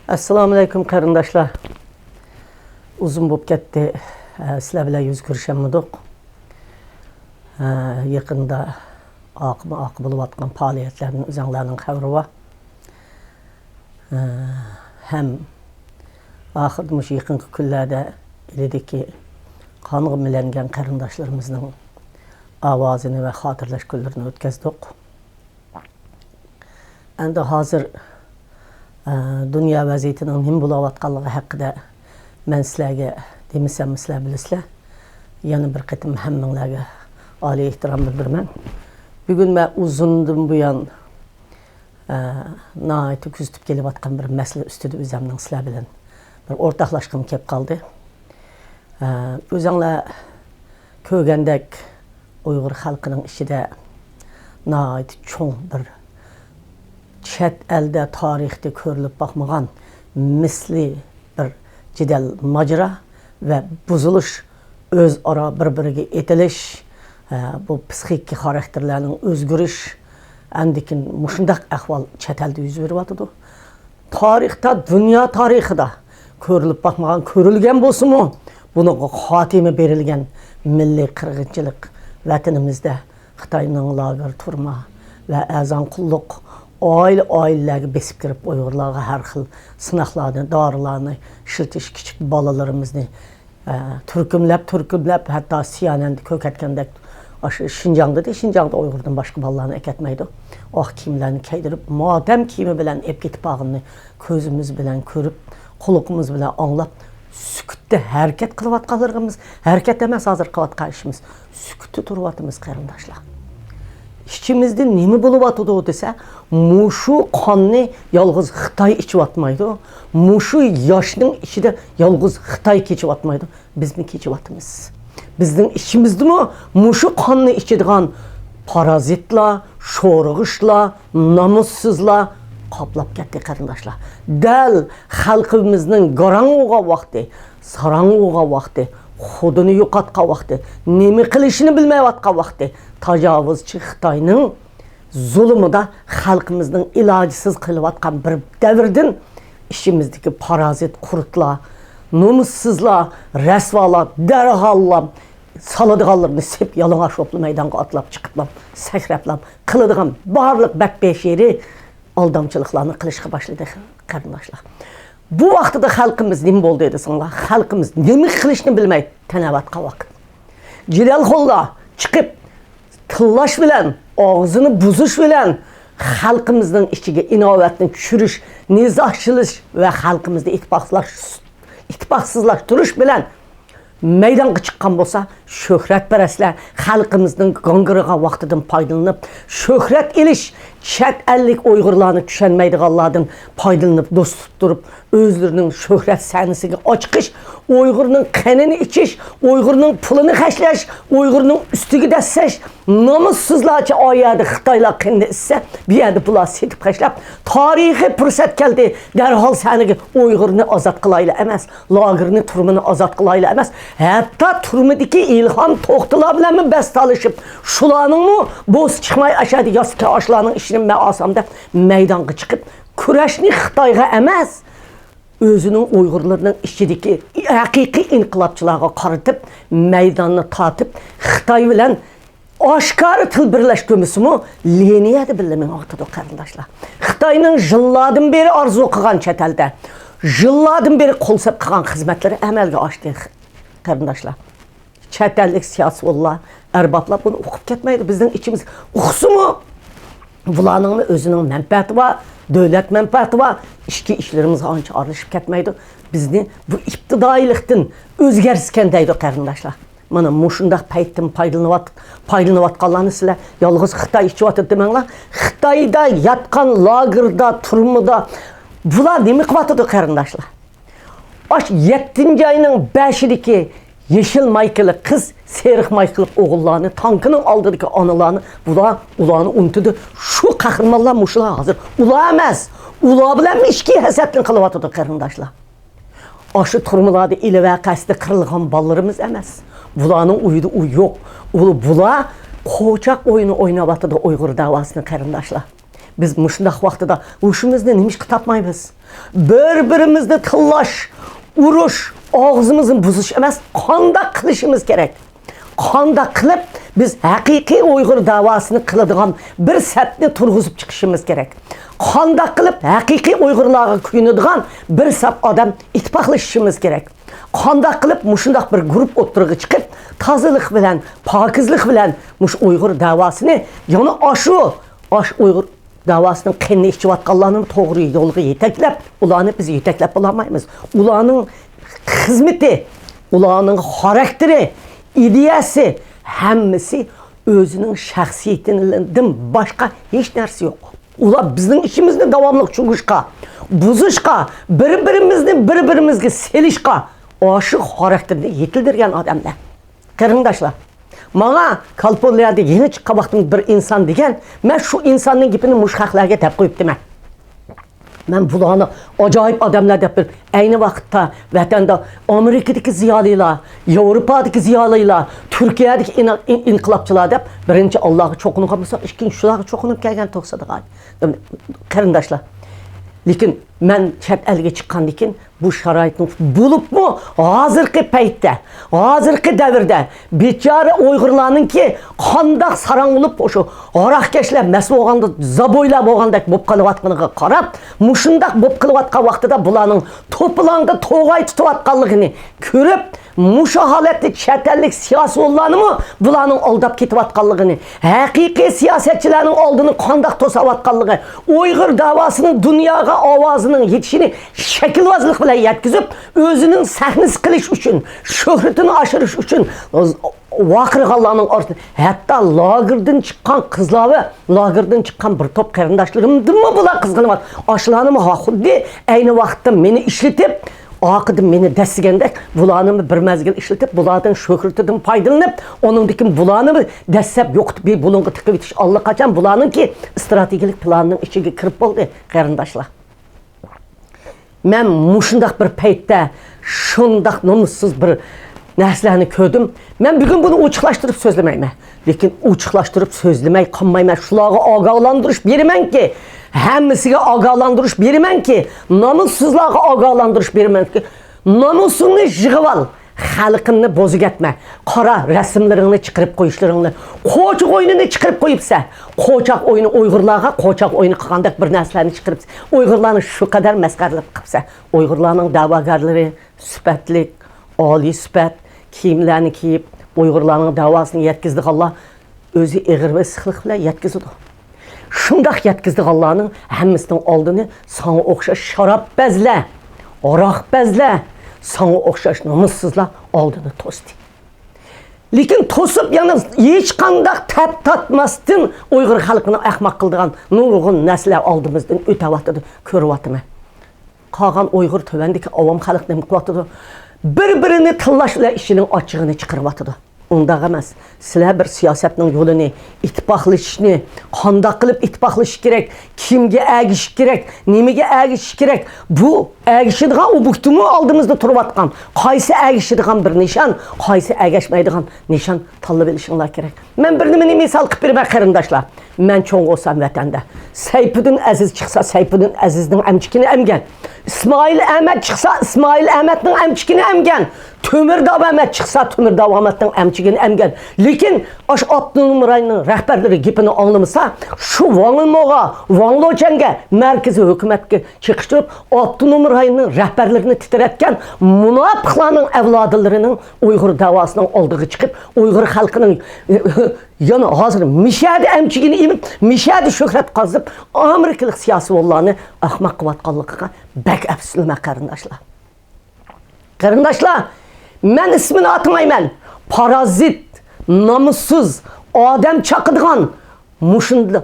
Assalomu alaykum qarindoshlar. Uzun bo'lib ketdi. Sizlar bilan yuz ko'rishamoqdik. Yaqinda oqib bo'layotgan faoliyatlarning o'zinglarning xabari bor. Ham oxirgi shu yaqingi kunlarda eldiki qonga milangan qarindoshlarımızning ovozini va xotirlash kunlarini o'tkazdik. Endi hozir dünya vaziyetining nim bo'layotganligi haqida men sizlarga demasam sizlar bilasizlar. Yana bir qatim hammanglarga oliy ehtirom bildiraman. Bugun men uzundan buyon nihoyatda kuzatib kelayotgan bir masala ustida o'zimning sizlar bilan bir o'rtoqlashgim kelib qoldi. O'zinglar ko'rgandek Uyg'ur xalqining ichida nihoyat cho'ng bir chet elda tarixda ko'rilib bakmagan misli bir jidal majra ve buzuluş o'zaro bir-biriga etilish, bu psixik xarakterlarning o'zgarish, andikin mushundaq ahvol chet elda yuz beryapti. Tarixda, dünya tarixida ko'rilib bakmagan, ko'rilgan bo'lsa-mu, bunaqa xotima berilgan milliy qirg'inchilik vatanimizda Xitoyning lager turma ve azan qulluq ailelerge besip girip Uygurlarga her xil sınaqlarını, darilarını işletiş küçük balalarımızı türkümlep hatta siyanendi köketkendek Şinjan'da Uygur'dan başka balalarını eketmeydi. Oh kimlerini keydirip madem kimi bilen epketip bağını közümüz bilen körüp kulukumuz bilen anlap sükütte hareket kılıvat kalırımız, hareket demez hazır kıvat karşımız, sükütte turvatımız qarindoshlar. İçimizde nemi bulup o dese, muşu kanını yalğız Xitay içip atmaydı. Muşu yaşının içinde yalğız Xitay keçip atmaydı. Biz mi keçip atımız? Bizden içimizde mi muşu kanını içidiğen parazitla, şorğuşla, namussuzla kaplap gitti qarindoshlar. Del halkımızın qaranlığa vakti, sarangığa vakti, xudini yo'qotgan vaqti, nima qilishini bilmayotgan vaqti, tajovuzchi Xitoyning zulmida xalqimizning ilojisiz qilayotgan bir davrdan ishimizdagi parazit qurtlar, nomussizlar, rasvolar, darg'allar, saladiganlarni sep yalang'och o'pli maydonga otlab chiqiblar, sakrablar, qiladigan barliq bakbeshiri aldamchiliklarni qilishga boshladi qarindoshlar. Bu vaqtida xalqimiz nima bo'ldi desanglar, xalqimiz nima qilishni bilmay tanavatqa vaqt. Jidal qo'lda chiqib tillash bilan, og'zini buzish bilan xalqimizning ichiga inovatni tushirish, nizohchilik va xalqimizni ittifoqsizlashtirish bilan maydonga chiqqan bo'lsa, shuhratparastlar xalqimizning gongiriga vaqtidan foydalanib, shuhrat elish, chet ellik Uyg'urlarni tushunmaydiganlardan foydalanib do'st turib, o'zlarining shuhrat sahnasiga ochiqish, Uyg'urning qanini ichish, Uyg'urning pulini xashlash, Uyg'urning ustiga dassash, nomussizlarcha oyadi Xitoylar qindi issa, bu yerda bular setib xashlab, tarixiy fursat keldi, darhol saniga Uyg'urni ozod qilaylar emas, lagerni turmini ozod qilaylar emas, hatta turmidagi ilhom to'xtalar bilan bastalashib, shularning bo'z chiqmay ashadi yoski oshlarning ishini men olsamda maydonga chiqib, kurashni Xitoyga emas, özünün Uygurlarının içindeki haqiqiy inqilobchilarga qaratib, maydonni tatib, Xitoy bilan oshkora til birlashtirmasimi, liniyada bilaman ortada qarindoshlar. Xitoyning yillardan beri orzu qilgan chet elda, yillardan beri qo'lsab qilgan xizmatlari amalga oshdi qarindoshlar. Chet ellik siyosatchilar, arboblar buni o'qib ketmaydi, bizning ichimiz o'qisimi? Bularning o'zining manfaati bor, devlet menfaati var, işki işlerimiz anca aralışıp ketmeydi. Bizni bu iptidayilikten özgersken qarindoshlar. Mana muşundaq paytdan paylanıvatqanlarni sizlar yalğız Xitoy içivatdi demanglar. Xitoyda yatqan lagerda, turmida bular nima qilyapti qarindoshlar? Osh 7-ayning 5-idagi yeşil maykılı kız, seriq maykılı oğullarını, tankının aldırdığı analarını, ularını unutdu. Şu kahramanlar muşlar hazır. Ular emas. Ular bilan işki həsətlin qılıvatıdır qarindoshlar. Aşı turmalarda ilə və qəsdi qırılğan ballarımız emas. Bularının uyudu uy yox. Bular qoçaq oyunu oynavatıdır Uyğur davasını qarindoshlar. Biz muşundaq vaqtida uşumuzni nimişqa tapmaymiz. Bir-birimizni tillash, urush, og'zimizni buzish emas, qanday qilishimiz kerak. Qanday qilib biz haqiqiy Uyg'ur davosini qiladigan bir sapni turg'izib chiqishimiz kerak. Qanday qilib haqiqiy Uyg'urlarga kuyunadigan bir sap odam ittifoqlashishimiz kerak. Qanday qilib mushundaq bir guruh o'tirig'i chiqib, tozalik bilan, pokizlik bilan mush Uyg'ur davosini yana osh Uyg'ur davosının qenni içivatqanlarını to'g'ri yo'lga yetaklab, ularni biz yetaklab olamaymiz. Ularning xizmati, ularning xarakteri, ideyasi hammasi o'zining shaxsiyatidan boshqa hech narsa yo'q. Ular bizning ishimizni davomli cho'g'ishqa, buzishqa, bir-birimizga selishqa, oshi xarakterni yetildirgan odamlar. Qarindoshlar, Mana Kalpoliyada yeni chiqqan vaqtim bir inson degan, men shu insonning gapini mushhaqlarga deb qo'yibdiman. Men bularni ajoyib odamlar deb bir ayni vaqtda vatanda Amerikadagi ziyolilar, Yevropadagi ziyolilar, Turkiyadagi inqilobchilar deb birinchi Allohga cho'qingan bo'lsa, ikkinchi shularga cho'qinib kelgan to'xsadigan. Qarindoshlar, lekin men chet elga chiqqandan keyin bu sharoitni bo'libmi hozirgi paytda, hozirgi davrda bechora Uyg'urlarningki qandoq sarang bo'lib o'sha aroqkashlar mas bo'lganda, zaboylar bo'lgandek bo'lib qolayotganiga qarab, mushundaq bo'lib qilayotgan vaqtida bularning to'planga to'g'ay tutayotganligini ko'rib, mushu holatda chet ellik siyosatchilarni bularning aldab ketayotganligini, haqiqiy siyosatchilarning oldini qandoq to'sayotganligi, Uyg'ur davosining dunyoga ovozining yetishini shaklvozlik bilan yetkazib, o'zining sahnasi qilish uchun, shuhratini oshirish uchun vaqirg'anlarning ortida hatto lagerdan chiqqan qizlar va lagerdan chiqqan bir to'p qarindoshlarimdimi bular qizg'anyapti. Ashlarni xuddi ayni vaqtda meni ishlatib, oqidim meni dastigandek bularni bir mazgil ishlatib, bulardan shuhratidan foydalanib, oningdagi bularni dastlab yo'qitib, bulunga tiqib etish allaqachon bularningki strategik planning ichiga kirib bo'ldi, qarindoshlar. Men mushundaq bir paytda shundaq nomussiz bir narsalarni ko'rdim. Men bugun buni ochiqlashtirib so'zlamayman. Lekin ochiqlashtirib so'zlamay qolmayman. Shularga ogohlantirish beramanki, hammasiga ogohlantirish beramanki, nomussizlarga ogohlantirish beramanki, nomusingni yig'ib ol. Xalqingni bo'zigatma. Qora rasmlaringni chiqarib qo'yishlaringni, qo'choq o'yinini chiqarib qo'yibsa, qo'choq o'yini Uyg'urlarga qo'choq o'yini qilgandek bir narsalarni chiqarib, Uyg'urlarni shu qadar masxaralab qilsa, Uyg'urlarning da'vogarlari sifatlik, oliy sifat kiyimlarni kiyib, Uyg'urlarning da'vosini yetkazdiganlar o'zi ig'ir va siqliq bilan yetkazadi. Shundoq yetkazdiganlarning hammasining oldini sana o'xshash sharobbazlar, aroqbazlar, sana o'xshash nomussizlar oldini to'sdi. Lekin to'sib yana hech qanday tap tatmasdan Uyg'ur xalqini ahmoq qildigan nurg'un naslar oldimizdan o'tayotdi, ko'ryapman. Qolgan Uyg'ur tövendeki avam xalq nima qilyapti? Bir-birini tillash bilan ishining ochiqini chiqaryapti. Unda emas. Sizlar bir siyosatning yo'lini, ittifoqlashishni, qanday qilib ittifoqlashish kerak, kimga agishish kerak, nimaga agishish kerak, bu agishadigan obyektimi oldimizda turayotgan, qaysi agishadigan bir nishon, qaysi agashmaydigan nishon tanlab olishinglar kerak. Men bir nimani misol qilib beraman qarindoshlar. Men cho'ng bo'lsam vatanda, Sayfiddin Aziz chiqsa, Sayfiddin Azizning amchikini emgan. İsmail Ahmet çıksa, İsmail Ahmet'nin emçikini emgen. Tömürdağ Ahmet çıksa, Tömürdağ Ahmet'nin emçikini emgen. Lekin, aş Abdülhamid rayının rəhbərləri gipini anlamasa, şu Vanılmoğa, Vanlıoçen'ge, merkezi hükümetke çıkıştırıp, Abdülhamid rayının rəhbərlərini titretken, münafıqlarının evladılarının Uyghur davasının olduğu çıkıp, Uyghur halkının yani hazır Mişadi emçikini imip, Mişadi şöhret kazıp, Amerikalık siyasi olanı ahmak kıvatkallıqıqa bək əfsilmə qarindaşlar. Qarindaşlar, mən ismini atmayman. Parazit, namussuz, adam çaqıdığan,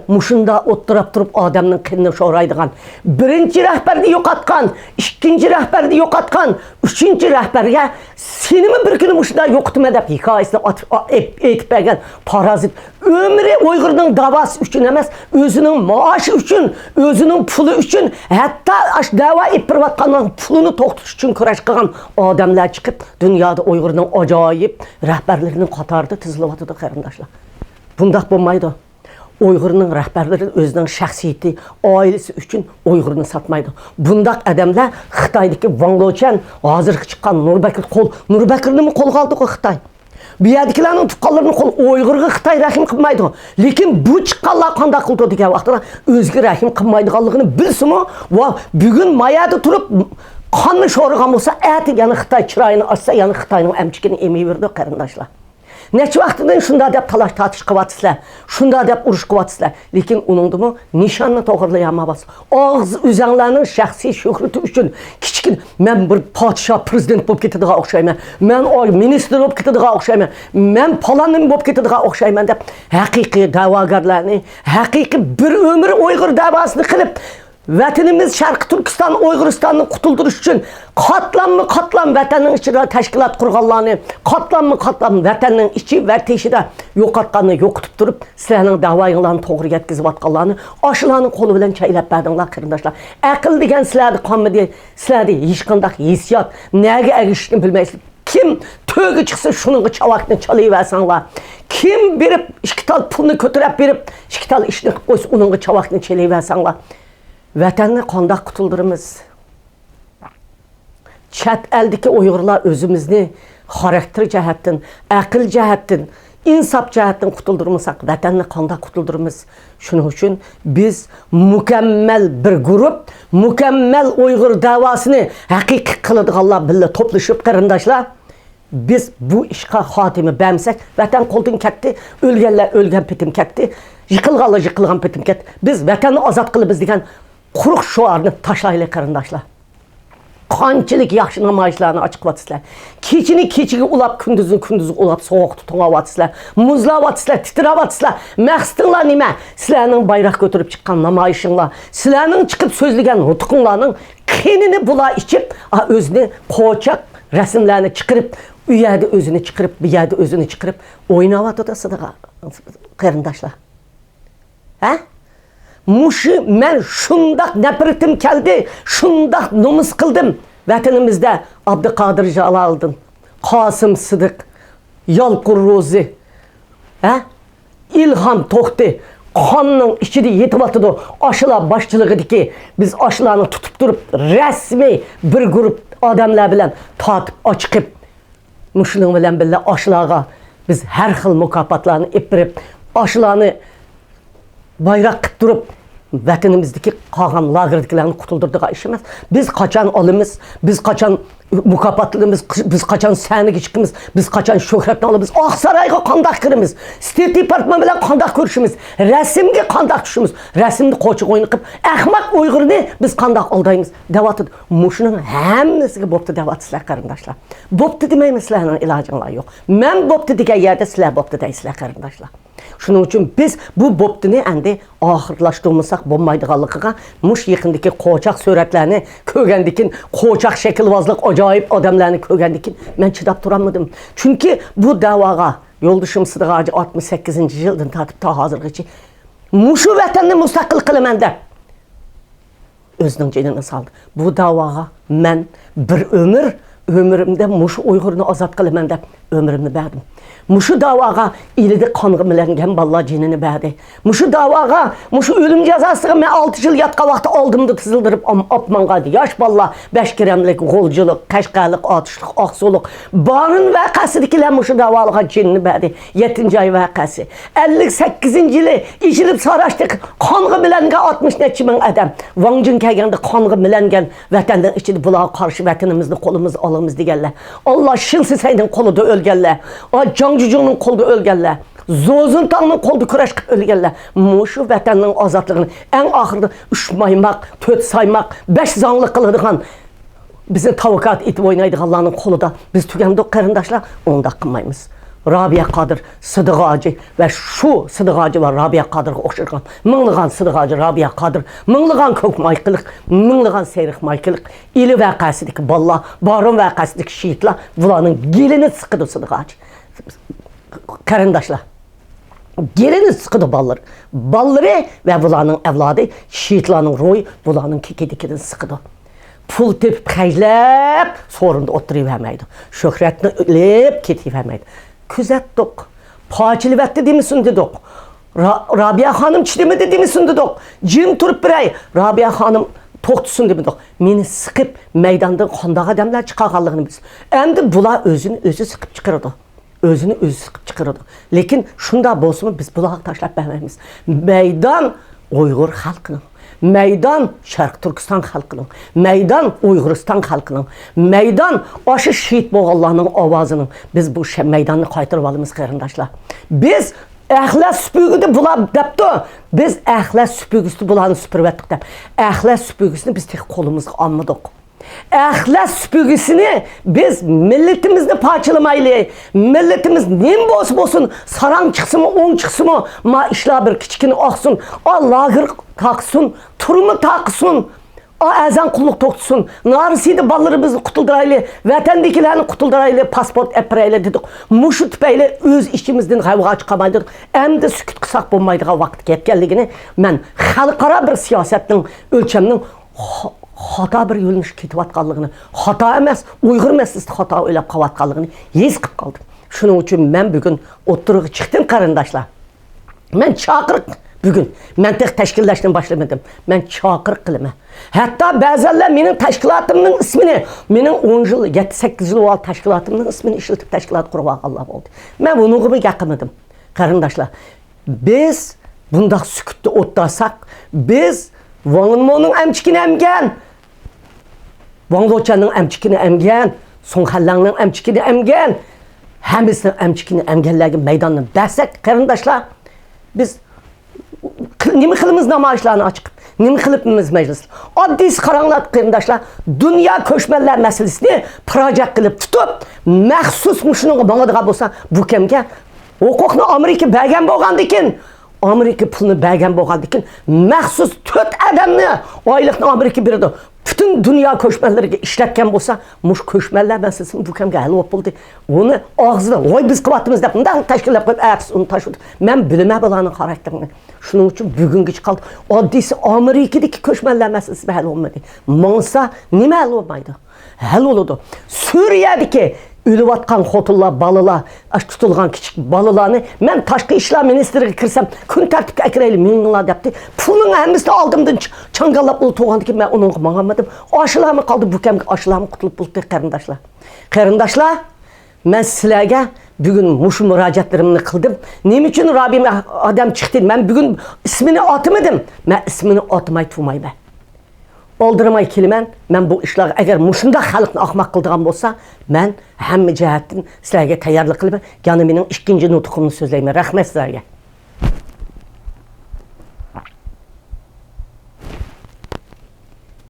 muşunda oturab turib adamның qinini şoraydigan. Birinci rəhbərni yo'qotgan, ikkinchi rəhbərni yo'qotgan, uchinchi rəhbərga senimi bir kuni muşunda yo'qotma deb hikoyasini aytib bergan parazit. Ömrü Uyg'urning davosi uchun emas, o'zining maoshi uchun, o'zining puli uchun, hatto da'vo ettirayotganning pulini to'xtatish uchun kurash qilgan odamlar chiqib, dunyoda Uyg'urning ajoyib rahbarlarining qatorida tizilyapti qarindoshlar. Bundaq bo'lmaydi. Uyghur'un rəhbərləri özünün şəxsiyyəti, ailesi üçün Uyghur'unu satmaydı. Bundaq adamlar Xitay'daki Wang Luoqian, hazır çıkan Nurbekir Nurbekir'ni mi kol kaldı o Xitay? Bu yerdekilerin tuqqanlarını kol Uyghur'a Xitay rəhim qılmaydı. Lekin bu çıqqanlar qanda qıldı degan vaqtda özgə rəhim qılmaydıqanlığını bilsin o. Va bugün mayada turup qanlı şoruğam olsa əti yani Xitay çırayını açsa yani Xitay'ın əmçikini emeği verdi qarındaşlar. Neçə vaxtından şunda deyib talaş tartış qıvatsızlar, şunda deyib uruş qıvatsızlar. Lekin onundu mu nişanını toğırlayamabaz. Ağız üzənlərinin şəxsi şöhrəti üçün kiçkin, mən bir padişah, prezident болып ketediğə oxşayman, mən minister болып ketediğə oxşayman, mən palanın болып ketediğə oxşayman deyib, həqiqi davagarlarını, həqiqi bir ömür Uyghur davasını qılıb, Vətənimiz Şərqi Türkistan, Uyğuristan'ı qutulduruş üçün qatlam vətənin içində təşkilat qurğanlarını, qatlam vətənin içi və teşidə yoxatqanını yoxutub durub, sizlərin davayınlarını toğru yetkizib atqanlarını, aşılarının qolu bilən çəyləb bədinlər, qırındaşlar. Əqil degen sizlərdi, qanmıdı, sizlərdi, hiç qandaq hissiyat, nəyə əgişdiyini bilməyirsiniz. Kim tögü çıxsa şunun çavaqını çalıyıversanlar, kim birib, işkital pulunu götürüb birib, işkital işini qoysa onun çavaqını çalıyıversanlar, Vətənini qandaq qutuldurumuz. Çət əldəki Uyğurlar özümüzni xarakter cəhətdən, əqil cəhətdən, insaf cəhətdən qutuldurmuşaq, vətənini qandaq qutuldurumuz. Şunun üçün biz mükəmməl bir grup, mükəmməl Uyğur davasını həqiqi qılıdığanlar billə toplaşıb qarındaşlar. Biz bu işqa xatimi bəmsək, vətən qoldun kətdi, ölgənlər ölgən petim kətdi, yıqılğanlar petim kətdi. Biz vətəni azad qılıb biz degen quruq şuarını taşlayla qarındaşlar. Qançilik yaxşı namayişlarını açıq vatsızlar. Keçini ulap, kündüzü ulap, soğuk tutuna vatsızlar. Muzla vatsızlar, titira vatsızlar. Məqstinlar nimə? Sizlərinin bayraq götürüb çıxan namayişinlar, sizlərinin çıxıb sözlügən nutuqunlarının qenini bula içib, özünü qoçaq rəsimlərini çıxırıb, üyədi özünü çıxırıb, biyədi özünü çıxırıb, oynavadı da sıdığa qarındaşlar. Hə? Muşu mən şundaq nəpiritim gəldi, şundaq nomus qıldım. Vətənimizdə Abdülqadir Cəlal'dın, Qasım Sıdıq, Yalqur Rozi, İlham Toxti, qanının içidi yetib atıdı, aşılar başçılığıdır ki, biz aşılarını tutup durup rəsmi bir grup adamlar bilən tatib açıqıb, Muşluğun bilən billə aşılağa biz hər xil mükafatlarını ipirib, aşılarını bayraq qıp durup vətənimizdeki qağan lağırdıqlarını qutuldurduğu işimiz. Biz qaçan alımız, biz qaçan mükafatlığımız, biz qaçan səni geçikimiz, biz qaçan şöhrətini alımız, Ağsarayğa qandaq kırımız, State Department bilən qandaq görüşümüz, rəsimgi qandaq düşümüz, rəsimli qoçuq oyunu qıb, əxmaq Uyğurunu biz qandaq aldayımız. Devatıdır. Muşunun həmnisi boptu devatısılar qarındaşlar. Boptu demək məsələnin ilacınlar yox. Mən boptu digər yerdə sizlər boptu deyisilər qarındaşlar. Şunun için biz bu boptunu endi ahırlaşdığımızsaq bombaydıqallıqıqa Muş yıxındaki qoçaq surətlərini kögəndikin, qoçaq şəkilvazlıq acayip adamlarını kögəndikin mən çidab duramıdım. Çünkü bu davağa yoldaşım Sıdıq Hacı 68-ci yıldan tatib ta hazırğı ki Muşu vətənini müstəqil qılıməndə özünün canını saldı. Bu davağa mən bir ömrümdə Muşu Uyğurunu azad qılıməndə ömrümü verdim. Muşu davağa ilidi qanğı miləngen balla cinini bədi. Muşu davağa, muşu ölüm cəzasığı mən 6 yıl yatqa vaxtı aldımdı tızıldırıb apmanqadı. Yaş balla 5 girəmlik, qolculuq, qəşqəlik, atışlıq, axsoluq. Barın vəqəsidikilər muşu davalığa cinini bədi. 7-ci ay vəqəsi. 58-ci ili içilib saraşdıq. Qanğı miləngen 60 neçə min ədəm. Vangcın kəgəndə qanğı miləngen vətəndən içidi bulağa qarşı vətənimizni qolumuz alımız digərlər. Allah şilsi səydin qolu da ölgərlər. Cücüğünün kolda ölgənlər, Zozuntanın kolda küreş qıb ölgənlər. Muşu vətənin azadlığını ən axırda 3 maymaq, 4 saymaq, 5 zanlı qılıdığan bizim tavukat itib oynaydığanlarının kolu da biz tügəndik qarındaşlar, onu da qınmayımız. Rabia Qadir, Sıdıq Hacı və şu Sıdıq Hacı var Rabia Qadir'ı oxşırğan. Mınlığan Sıdıq Hacı, Rabia Qadir, mınlığan kök maykılıq, mınlığan seyrix maykılıq, ili vəqəsidik balla, barın vəqəsidik şiitla, bulanın gelini sıxıdı Sıdıq Hacı. Qarındaşlar, gelini sıxıdı balları. Balları və bulanın evladı, şiitlanın royu, bulanın kekidikinin sıxıdı. Pul tepib xəyləb, sorunda oturuyub həməydi. Şöhrətini ölüb ketiyib həməydi. Küzətdik, pakili vətdi demişsin dedik. Rabia Hanım çidimi dediğimisin dedik. Jim turup birey. Rabia Hanım toxtusun dedik. Meni sıkıp meydandan qandaq adamlar çıqarğanlığını biz. Endi bular özünü sıkıp çıkardı. Özünü özü sıkıp çıkardı. Lekin şunda bolsunmu biz bularga taşlap bermeymiz. Meydan Uyghur halkının. Meydan Şark Türkistan halkının, meydan Uyg'uriston halkının, meydan aşı şehit boğallarının avazının. Biz bu meydanını qaytarib alımız qarindoshlar. Biz Əxlət süpürgüdü bular depdi. Biz əxlət süpürgüsü bularını süpürüb etdik dep. Əxlət süpürgüsünü biz tek kolumuzga almadık. Əxlət süpürgüsünü biz milletimizni parçalamaylı. Milletimiz nem bolsun, saran çıksın, on çıksın, ma işler bir kiçikini aksın, lagır kalksın, turmu taksın. Əzən qulluq toxtusun, narisiydi ballarımızı qutulduraylı, vətəndikilərini qutulduraylı, pasport əpirəylə dedik. Muşu tüpəylə öz işimizdən qavğa çıxamaydık. Əmdə sükut qısaq bulmaydığa vaxt getkənligini mən xalqara bir siyasetin ölçəminin hata bir yolunu ketivatqanlığını, hata emas, Uyğur məsələsində hata öylep qavatqanlığını yezqib qaldım. Şunun üçün mən bugün oturuğa çıxdım qarindaşlar. Mən çağırıq. Bugün mən tek təşkilləşdən başlamadım. Mən çağırıq qılımı. Hatta bəzənlər mənim təşkilatımın ismini, mənim 10 yıl, 7-8 yıl olan təşkilatımın ismini işletib təşkilat qurmaq Allah oldu. Mən bunu yaqımadım. Qarındaşlar, biz bunda sükutda otlasak, biz Van'ın əmçikini əmgən, Van'ın əmçikini əmgən, Sonxallanın əmçikini əmgən, həmizin əmçikini əmgənlərin meydanını bəsək, qarındaşlar, biz nimi qılımız namayişlerini açık, nimi qılıbımız meclis. Addiz qaranlat qırındaşlar, dünya köşmələr meselesini proje qılıp tutup, məxsus muşunu bana bolsa bu kemge, hukukunu Amerika bəgən boğandı iken, Amerika pulunu bəgən boğandı iken, məxsus 4 adamını aylıqını Amerika biridi. Bütün dünya köşmeleri işletken bolsa, muş köşmeler meselesini bu kemge həll olub buldu. Onu ağzına, oy biz qıvattımız deyip, bundan təşkil edip, onu taşıdı. Mən bilmə bulanın karakterini. Şunun için bugün geç kaldı. Addisi Amerika'daki köşmeler meselesi həll olmadı. Mansa nime həll olmaydı? Həll oldu. Suriye'deki ülüvatkan xotullar, balılar, tutulgan küçük balılarını mən Taşqı İşlər Ministerliğine kirsem, kun tərtibə əkrəyli minlər deyipti. Pulun həmisi aldımdan çanqallap ulu toğandı ki, mən onu mağamadım. Aşılarımı kaldı bu kemge, aşılarımı qutulup buldu qarindaşlar. Qarindaşlar, mən sizlərə bugün muşu müracaatlarımı kıldım. Nim için Rabbim adam çıktı. Ben bugün ismini atmadım. Ben ismini atmayı tutmayı ben. Oldurmay kelimen, ben bu işler eğer muşunda halkını akmak kıldığım olsa, ben hem cihetten sizlerge tayarlı kılıbım. Yani benim ikinci nutukumunu sözleyeyim. Rahmet sizlerge.